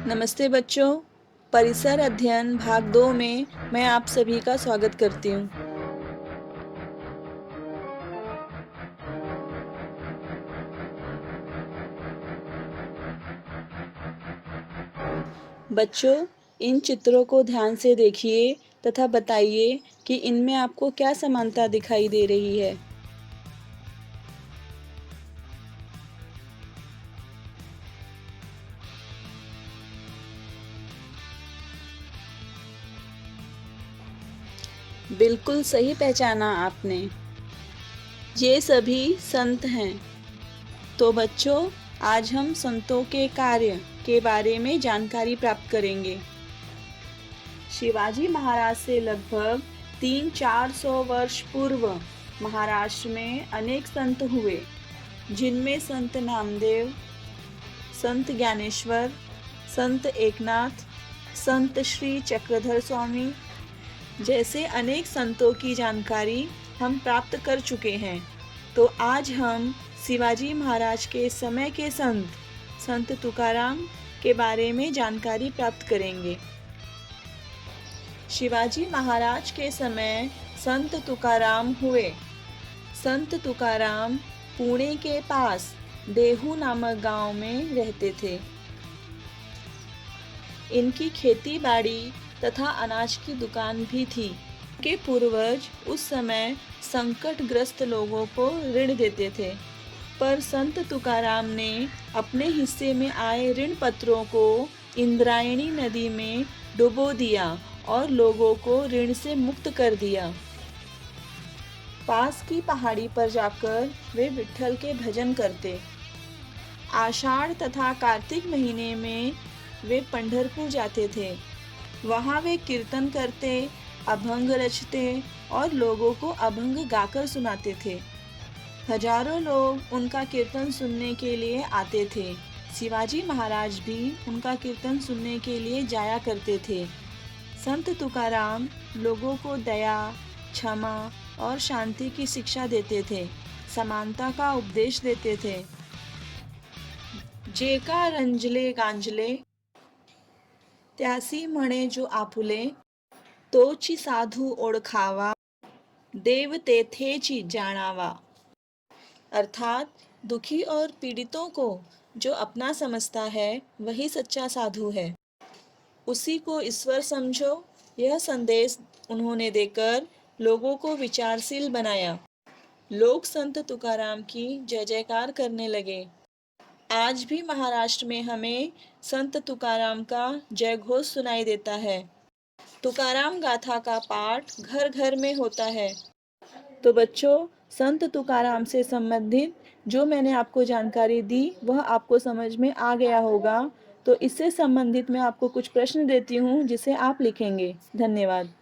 नमस्ते बच्चों। परिसर अध्ययन भाग 2 में मैं आप सभी का स्वागत करती हूँ। बच्चों, इन चित्रों को ध्यान से देखिए तथा बताइए कि इनमें आपको क्या समानता दिखाई दे रही है। बिल्कुल सही पहचाना आपने। ये सभी संत हैं। तो बच्चों, आज हम संतों के कार्य के बारे में जानकारी प्राप्त करेंगे। शिवाजी महाराज से लगभग 300-400 वर्ष पूर्व महाराष्ट्र में अनेक संत हुए, जिनमें संत नामदेव, संत ज्ञानेश्वर, संत एकनाथ, संत श्री चक्रधर स्वामी जैसे अनेक संतों की जानकारी हम प्राप्त कर चुके हैं। तो आज हम शिवाजी महाराज के समय के संत तुकाराम के बारे में जानकारी प्राप्त करेंगे। शिवाजी महाराज के समय संत तुकाराम हुए। संत तुकाराम पुणे के पास देहू नामक गांव में रहते थे। इनकी खेती बाड़ी तथा अनाज की दुकान भी थी। के पूर्वज उस समय संकटग्रस्त लोगों को ऋण देते थे, पर संत तुकाराम ने अपने हिस्से में आए ऋण पत्रों को इंद्रायणी नदी में डुबो दिया और लोगों को ऋण से मुक्त कर दिया। पास की पहाड़ी पर जाकर वे विट्ठल के भजन करते। आषाढ़ तथा कार्तिक महीने में वे पंढरपुर जाते थे। वहाँ वे कीर्तन करते, अभंग रचते और लोगों को अभंग गाकर सुनाते थे। हजारों लोग उनका कीर्तन सुनने के लिए आते थे। शिवाजी महाराज भी उनका कीर्तन सुनने के लिए जाया करते थे। संत तुकाराम लोगों को दया, क्षमा और शांति की शिक्षा देते थे, समानता का उपदेश देते थे। जेका रंजले गांजले त्यासी म्हणे जो आपुले, तोची साधू ओळखावा, देव तेथेची जानावा। अर्थात दुखी और पीड़ितों को जो अपना समझता है वही सच्चा साधु है, उसी को ईश्वर समझो। यह संदेश उन्होंने देकर लोगों को विचारशील बनाया। लोग संत तुकाराम की जय जयकार करने लगे। आज भी महाराष्ट्र में हमें संत तुकाराम का जय घोष सुनाई देता है। तुकाराम गाथा का पाठ घर घर में होता है। तो बच्चों, संत तुकाराम से संबंधित जो मैंने आपको जानकारी दी वह आपको समझ में आ गया होगा। तो इससे संबंधित मैं आपको कुछ प्रश्न देती हूँ जिसे आप लिखेंगे। धन्यवाद।